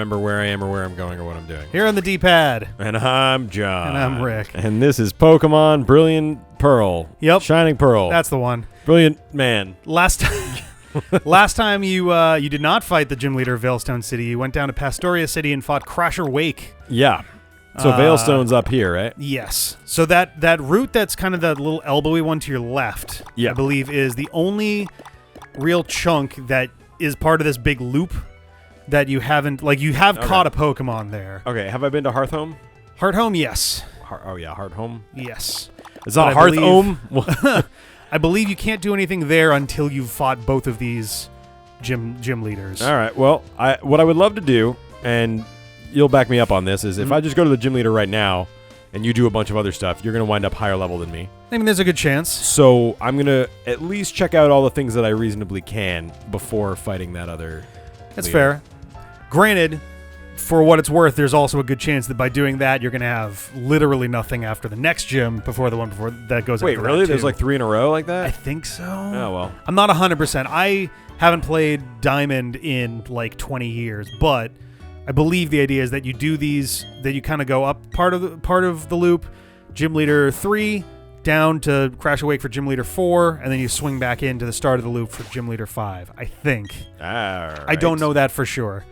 remember where I am or where I'm going or what I'm doing. Here on the D-pad. And I'm John. And I'm Rick. And this is Pokemon Brilliant Pearl. Yep. Shining Pearl. That's the one. Brilliant man. Last time you did not fight the gym leader of Veilstone City. You went down to Pastoria City and fought Crasher Wake. Yeah. So Veilstone's up here, right? Yes. So that route that's kind of that little elbowy one to your left, I believe, is the only real chunk that is part of this big loop that you haven't, like, you have caught a Pokemon there. Okay, have I been to Hearthome? Hearthome, yes. Hearthome? Yes. It's not Hearthome? I believe you can't do anything there until you've fought both of these gym leaders. All right, well, what I would love to do, and you'll back me up on this, is if I just go to the gym leader right now and you do a bunch of other stuff, you're going to wind up higher level than me. I mean, there's a good chance. So I'm going to at least check out all the things that I reasonably can before fighting that other That's leader. fair. Granted, for what it's worth, there's also a good chance that by doing that, you're going to have literally nothing after the next gym before the one before that goes Wait, after really? that, There's too. like 3 in a row like that? I think so. Oh, well. I'm not 100%. I haven't played Diamond in like 20 years, but I believe the idea is that you do these, that you kind of go up part of the loop, Gym Leader 3, down to Crash Awake for Gym Leader 4, and then you swing back into the start of the loop for Gym Leader 5, I think. All right. I don't know that for sure.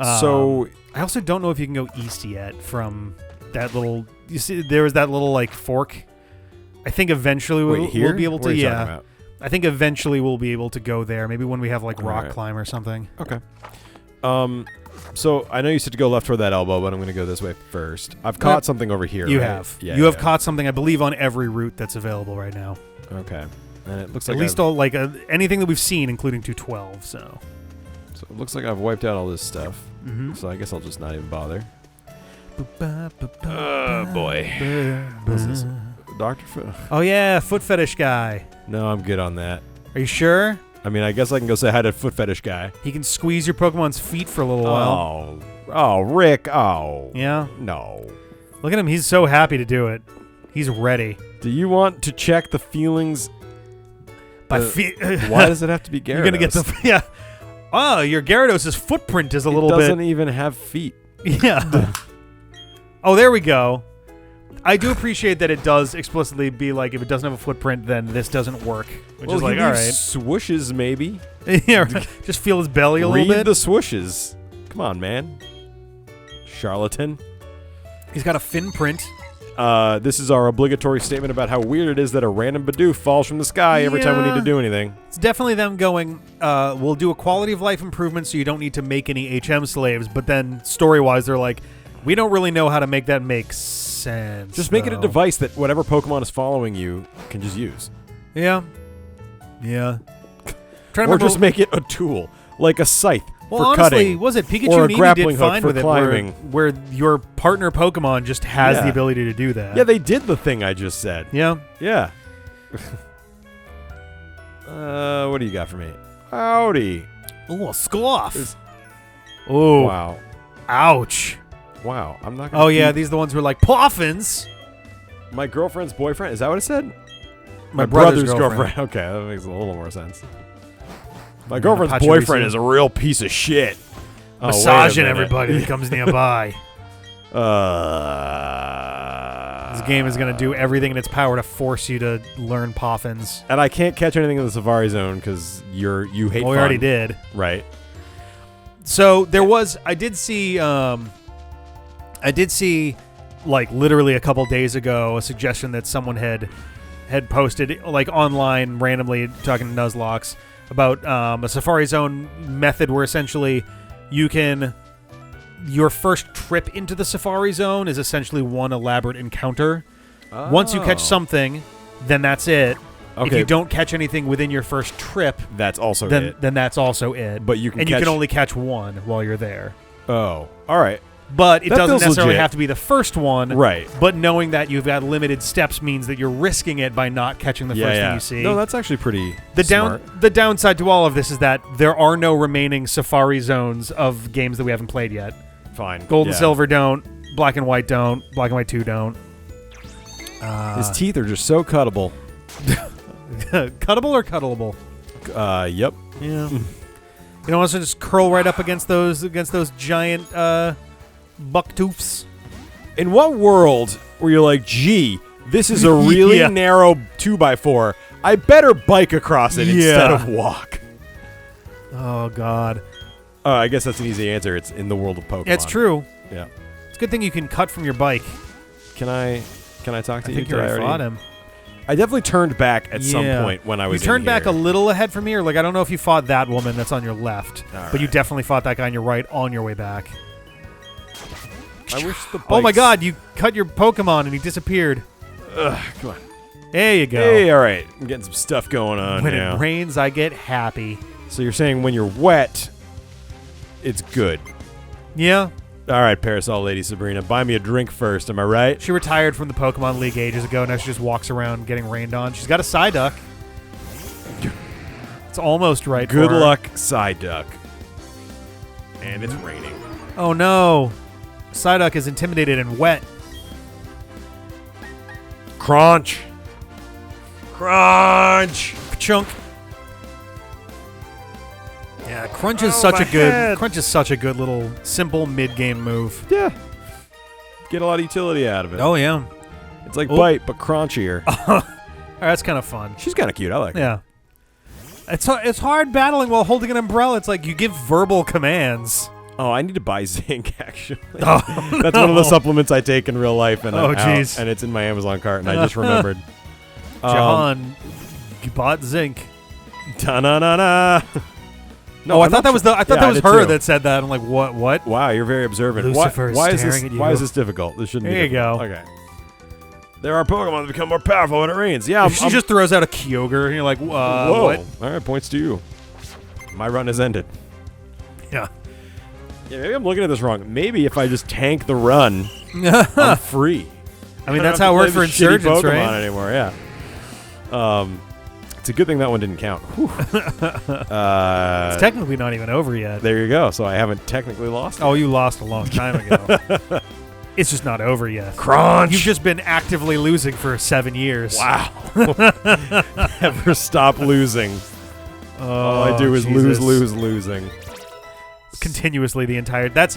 So I also don't know if you can go east yet from that little, you see, there was that little like fork. I think eventually we'll be able to, what are you talking about? I think eventually we'll be able to go there. Maybe when we have like rock climb or something. Okay. So I know you said to go left toward that elbow, but I'm going to go this way first. I've caught something over here. You right? have. Yeah, you have caught something, I believe, on every route that's available right now. Okay. And it looks at like least all like anything that we've seen, including 212. So it looks like I've wiped out all this stuff. Mm-hmm. So I guess I'll just not even bother. Oh boy. What's this? Dr. Foot? Oh yeah, foot fetish guy. No, I'm good on that. Are you sure? I mean, I guess I can go say hi to foot fetish guy. He can squeeze your Pokemon's feet for a little while. Oh, Rick. Oh. Yeah? No. Look at him. He's so happy to do it. He's ready. Do you want to check the feelings? By why does it have to be Gyarados? You're going to get the... Yeah. Oh, your Gyarados' footprint is a little bit... It doesn't even have feet. Yeah. Oh, there we go. I do appreciate that it does explicitly be like, if it doesn't have a footprint, then this doesn't work. Which is like, all right. Swooshes, maybe. Yeah, just feel his belly a little bit. Read the swooshes. Come on, man. Charlatan. He's got a fin print. This is our obligatory statement about how weird it is that a random Bidoof falls from the sky every time we need to do anything. It's definitely them going, we'll do a quality of life improvement so you don't need to make any HM slaves, but then story-wise they're like, we don't really know how to make that make sense. Just make it a device that whatever Pokemon is following you can just use. Yeah. Yeah. Or just make it a tool, like a scythe well, for honestly, cutting. Was it Pikachu or a and Eevee grappling did hook fine for with climbing. it where your partner Pokemon just has the ability to do that. Yeah, they did the thing I just said. Yeah. Yeah. What do you got for me? Howdy. Ooh, a Scoff. Oh. Wow. Ouch. Wow. I'm not gonna Oh, yeah, these are the ones who are like, Poffins! My girlfriend's boyfriend? Is that what it said? My brother's girlfriend. Okay, that makes a little more sense. My girlfriend's boyfriend is a real piece of shit. Massaging everybody that comes nearby. This game is going to do everything in its power to force you to learn Poffins. And I can't catch anything in the Safari Zone because you hate fun. We already did. Right. So there was, I did see like literally a couple days ago a suggestion that someone had posted like online randomly talking to Nuzlocke about a Safari Zone method where essentially your first trip into the Safari Zone is essentially one elaborate encounter. Oh. Once you catch something, then that's it. Okay. If you don't catch anything within your first trip, that's also then that's also it. But you can only catch one while you're there. Oh, all right. But it doesn't necessarily legit. have to be the first one. Right. But knowing that you've got limited steps means that you're risking it by not catching the first thing you see. No, that's actually pretty smart. The downside to all of this is that there are no remaining Safari Zones of games that we haven't played yet. Fine. Gold and Silver don't. Black and White don't. Black and White 2 don't. His teeth are just so cuttable. Cuttable or cuddleable? Yep. Yeah. You don't want to just curl right up against those giant bucktoofs. In what world where you're like, gee, this is a really narrow 2x4. I better bike across it instead of walk. Oh, God. I guess that's an easy answer. It's in the world of Pokemon. It's true. Yeah. It's a good thing you can cut from your bike. Can I talk to you? I think you already fought him. I definitely turned back at some point when I was. You turned back here. a little ahead from here. Like, I don't know if you fought that woman that's on your left, but you right. definitely fought that guy on your right on your way back. I wish the. Oh my God! You cut your Pokemon and he disappeared. Ugh, come on. There you go. Hey, all right. I'm getting some stuff going on When now. it rains, I get happy. So you're saying when you're wet, it's good. Yeah. All right, Parasol Lady Sabrina, buy me a drink first. Am I right? She retired from the Pokemon League ages ago. Now she just walks around getting rained on. She's got a Psyduck. It's almost right. Good for her. luck, Psyduck. And it's raining. Oh no. Psyduck is intimidated and wet. Crunch. Crunch. Chunk. Yeah, Crunch is such a good little simple mid-game move. Yeah. Get a lot of utility out of it. Oh yeah. It's like Bite, but crunchier. That's kind of fun. She's kind of cute. I like her. Yeah. It's hard battling while holding an umbrella. It's like you give verbal commands. Oh, I need to buy zinc, actually. Oh, That's one of the supplements I take in real life, and jeez. and it's in my Amazon cart, and I just remembered. John, you bought zinc. Ta-na-na-na. No, I thought that was her too. that said that. I'm like, what? Wow, you're very observant. Lucifer why is is this? staring at you. Why is this difficult? This shouldn't. There be you go. Okay. There are Pokemon that become more powerful when it rains. Yeah, If she just throws out a Kyogre, and you're like, whoa. what? All right, points to you. My run has ended. Yeah. Yeah, maybe I'm looking at this wrong. Maybe if I just tank the run, I'm free. I mean, that's how it worked for Insurgents, Pokemon right? Anymore, yeah. It's a good thing that one didn't count. It's technically not even over yet. There you go. So I haven't technically lost. Oh, you lost a long time ago. It's just not over yet. Crunch. You've just been actively losing for 7 years. Wow. Never stop losing. All I do is Jesus. losing. Continuously the entire. That's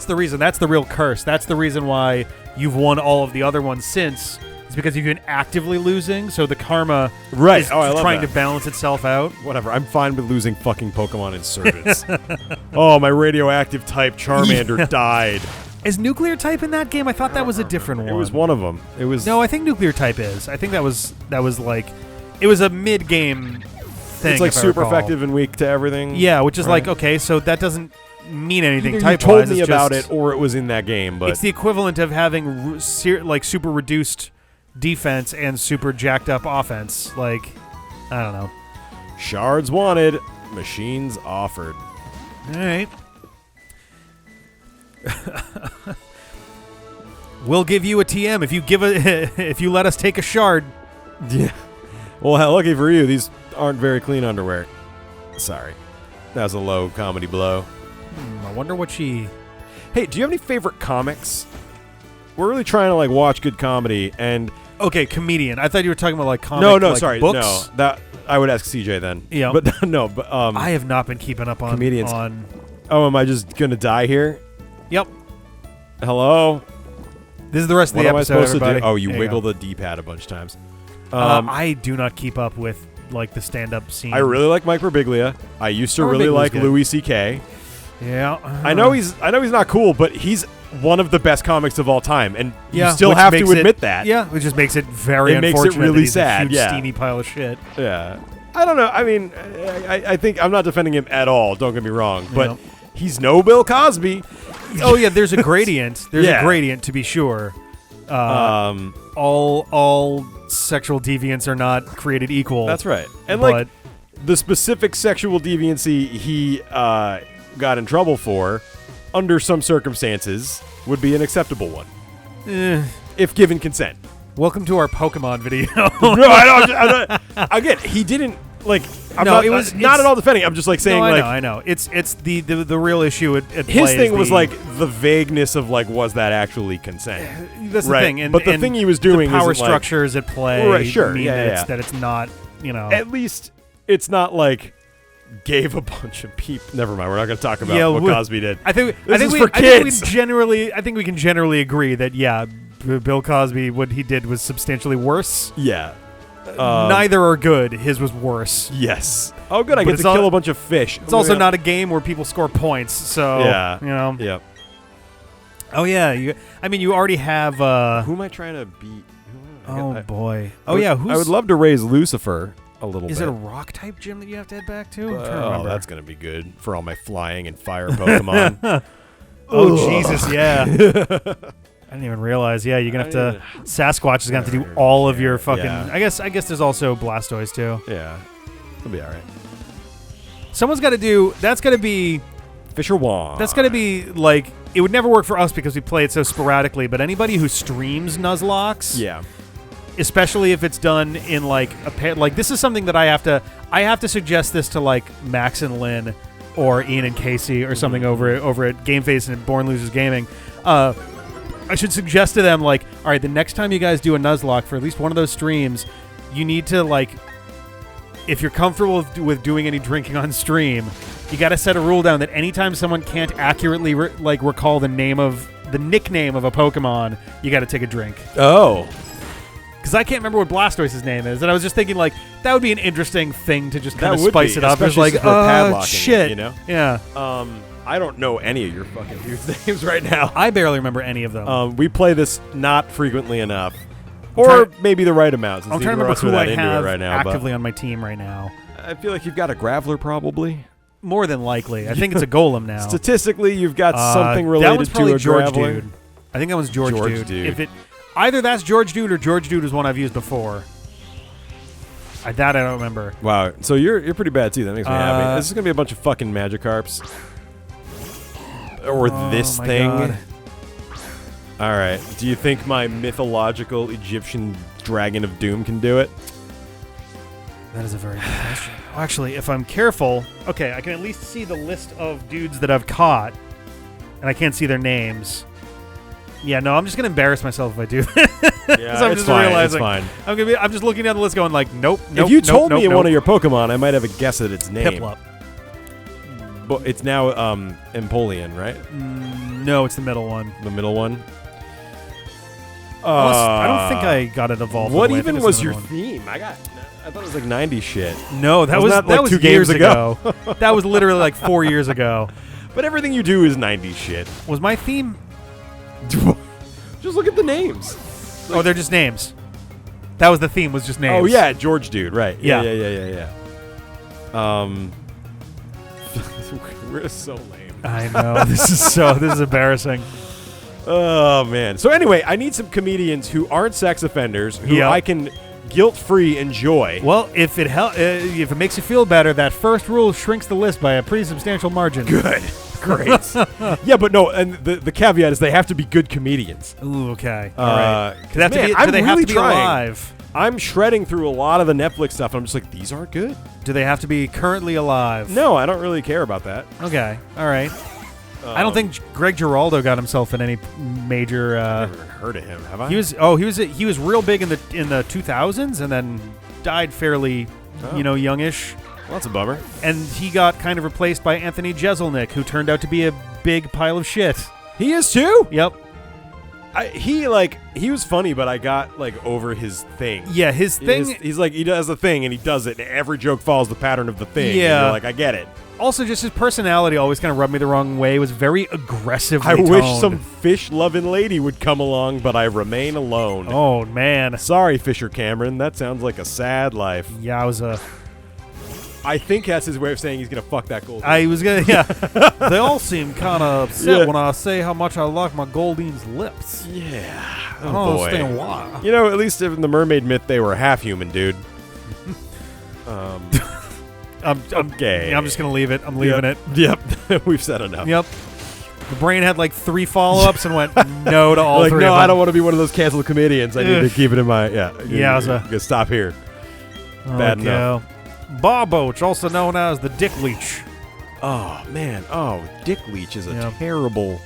the reason. That's the real curse. That's the reason why you've won all of the other ones since. It's because you've been actively losing, so the karma is I love trying that. to balance itself out. Whatever. I'm fine with losing fucking Pokemon Insurgents. Oh, my radioactive type Charmander died. Is nuclear type in that game? I thought that was a different one. It was one of them. It was. No, I think nuclear type is. I think that was like, it was a mid game thing. It's like if I super recall. effective and weak to everything. Yeah, which is right? like, okay, so that doesn't mean anything. Either you Type-wise, told me it's about just- it, or it was in that game. But it's the equivalent of having like super reduced defense and super jacked up offense. Like, I don't know. shards wanted, machines offered. All right. We'll give you a TM if you let us take a shard. Yeah. Well, lucky for you, these aren't very clean underwear. Sorry. That was a low comedy blow. I wonder what she... Hey, do you have any favorite comics? We're really trying to watch good comedy, and Okay, comedian. I thought you were talking about comic sorry, books. no. That I would ask CJ then. Yeah. But no, but I have not been keeping up on comedians. on. Oh, am I just gonna die here? Yep. Hello. This is the rest of What the am I episode, supposed everybody. to do? Oh, you There wiggle go. the D-pad a bunch of times. I do not keep up with the stand-up scene. I really like Mike Birbiglia. I used to Oh, really Birbiglia's like good. Louis C.K. Yeah. I know he's not cool, but he's one of the best comics of all time, and you still which have to makes it- admit that. Yeah, which just makes it very It makes it unfortunate. really that he's sad, A huge yeah. steamy pile of shit. Yeah. I don't know. I mean, I think I'm not defending him at all. Don't get me wrong, but Yeah. he's no Bill Cosby. Oh yeah, there's a gradient. There's Yeah. a gradient to be sure. All sexual deviants are not created equal. That's right. And but the specific sexual deviancy he got in trouble for, under some circumstances, would be an acceptable one if given consent. welcome to our Pokemon video. No, I don't. Again, he didn't I'm No, not, it was- not it's- at all defending. I'm just saying No, I know. It's the real issue. At his play is thing was the- the vagueness of was that actually consent? that's the right. thing. And, But the and thing he was doing the power isn't, structures at play Right, sure, mean yeah, that, yeah. that it's not At least it's not gave a bunch of people. Never mind. We're not going to talk about what Cosby did. I think we can generally agree that Bill Cosby, what he did was substantially worse. Yeah. Neither are good. His was worse. Yes. Oh, good. I get to kill a bunch of fish. It's also not a game where people score points. So you know. Yep. Oh yeah. You already have. Who am I trying to beat? Boy. I would love to raise Lucifer a little bit. Is it a rock type gym that you have to head back to? I'm trying to remember. That's going to be good for all my flying and fire Pokemon. Jesus, yeah. I didn't even realize. Yeah, you're going to have to... Sasquatch is going to have to do all of your fucking... Yeah. I guess there's also Blastoise, too. Yeah. It'll be all right. Someone's got to do... That's going to be... Fisher Juan. That's going to be, like... It would never work for us because we play it so sporadically, but anybody who streams Nuzlocke... Yeah. Especially if it's done in like this is something that I have to suggest this to like Max and Lynn or Ian and Casey or something over at Game Face and Born Losers Gaming. I should suggest to them like, all right, the next time you guys do a Nuzlocke for at least one of those streams, you need to like, if you're comfortable with doing any drinking on stream, you got to set a rule down that anytime someone can't accurately recall the nickname of a Pokemon, you got to take a drink. Oh. Because I can't remember what Blastoise's name is, and I was just thinking, like, that would be an interesting thing to just kind of spice it up. It's like, shit. You know? Yeah. I don't know any of your fucking dudes' names right now. I barely remember any of them. We play this not frequently enough. Or maybe the right amount. I'm trying to remember who I have right now, actively on my team right now. I feel like you've got a Graveler, probably. More than likely. I think it's a Golem now. Statistically, you've got something related to a George Graveler. Dude. I think that one's George Dude. If it... Either that's George Dude or George Dude is one I've used before. That I don't remember. Wow, so you're pretty bad too. That makes me happy. This is gonna be a bunch of fucking Magikarps. Or this thing. God. All right. Do you think my mythological Egyptian Dragon of Doom can do it? That is a very good question. Actually, if I'm careful, okay, I can at least see the list of dudes that I've caught, and I can't see their names. Yeah, no, I'm just gonna embarrass myself if I do. Yeah, I'm it's just fine. realizing It's fine. I'm just looking down the list, going like, nope. If you told me one of your Pokemon, I might have a guess at its name. Piplup. But it's now Empoleon, right? No, it's the middle one. The middle one. I don't think I got it evolved. What even was your theme? I thought it was like 90s shit. No, that was 2 games ago. That was literally like 4 years ago. But everything you do is 90s shit. Was my theme? Just look at the names. Oh, they're just names. That was the theme. Was just names. Oh yeah, George Dude, right? Yeah. We're so lame. I know. This is embarrassing. Oh man. So anyway, I need some comedians who aren't sex offenders who I can guilt-free enjoy. Well, if it makes you feel better, that first rule shrinks the list by a pretty substantial margin. Good. Great. Yeah, but no, and the caveat is they have to be good comedians. Ooh, okay. All right. Do they have to be alive? I'm shredding through a lot of the Netflix stuff, and I'm just like, these aren't good. Do they have to be currently alive? No, I don't really care about that. Okay. All right. I don't think Greg Giraldo got himself in any major. I've never even heard of him. Have I? He was real big in the 2000s, and then died fairly, youngish. Well, that's a bummer. And he got kind of replaced by Anthony Jeselnik, who turned out to be a big pile of shit. He is too? Yep. He was funny, but I got over his thing. Yeah, his thing. He's like, he does a thing and he does it, and every joke follows the pattern of the thing. Yeah. And you're like, I get it. Also, just his personality always kind of rubbed me the wrong way. It was very aggressively I toned. wish some fish-loving lady would come along, but I remain alone. Oh, man. Sorry, Fisher Cameron. That sounds like a sad life. Yowza. I think that's his way of saying he's going to fuck that Goldeen. I was going to, yeah. They all seem kind of upset when I say how much I like my Goldeen's lips. Yeah. I don't understand why. At least in the mermaid myth, they were half human, dude. Okay. I'm just going to leave it. I'm leaving it. Yep. We've said enough. Yep. The brain had 3 follow-ups and went no to all 3 of them. No, I don't want to be one of those canceled comedians. I need to keep it in my, Yeah. Gonna stop here. Bad enough. Barboach, also known as the Dick Leech. Oh, man. Oh, Dick Leech is a terrible...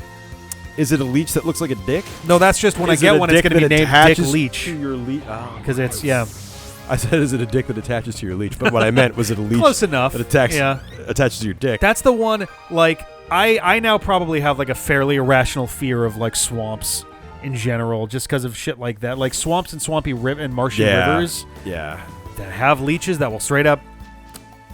Is it a leech that looks like a dick? No, that's just when I get one, it's going to be named Dick Leech. To your leech? Because it's, yeah. I said, is it a dick that attaches to your leech? But what I meant was it a leech Close enough. that attaches to your dick. That's the one, like, I now probably have, like, a fairly irrational fear of, like, swamps in general, just because of shit like that. Like, swamps and swampy and marshy rivers. Yeah. That have leeches that will straight up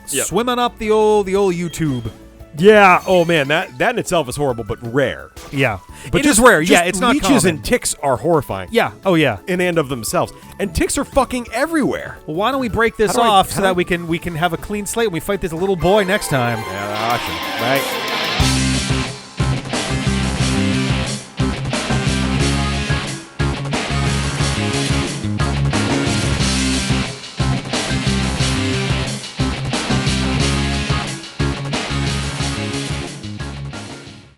swim on up the old YouTube. Yeah. Oh man, that in itself is horrible, but rare. Yeah, But it is rare. Yeah, just it's not leeches common. and ticks are horrifying. Yeah. Oh yeah. In and of themselves, and ticks are fucking everywhere. Well, why don't we break this off so that we can have a clean slate and we fight this little boy next time? Yeah, awesome. Right.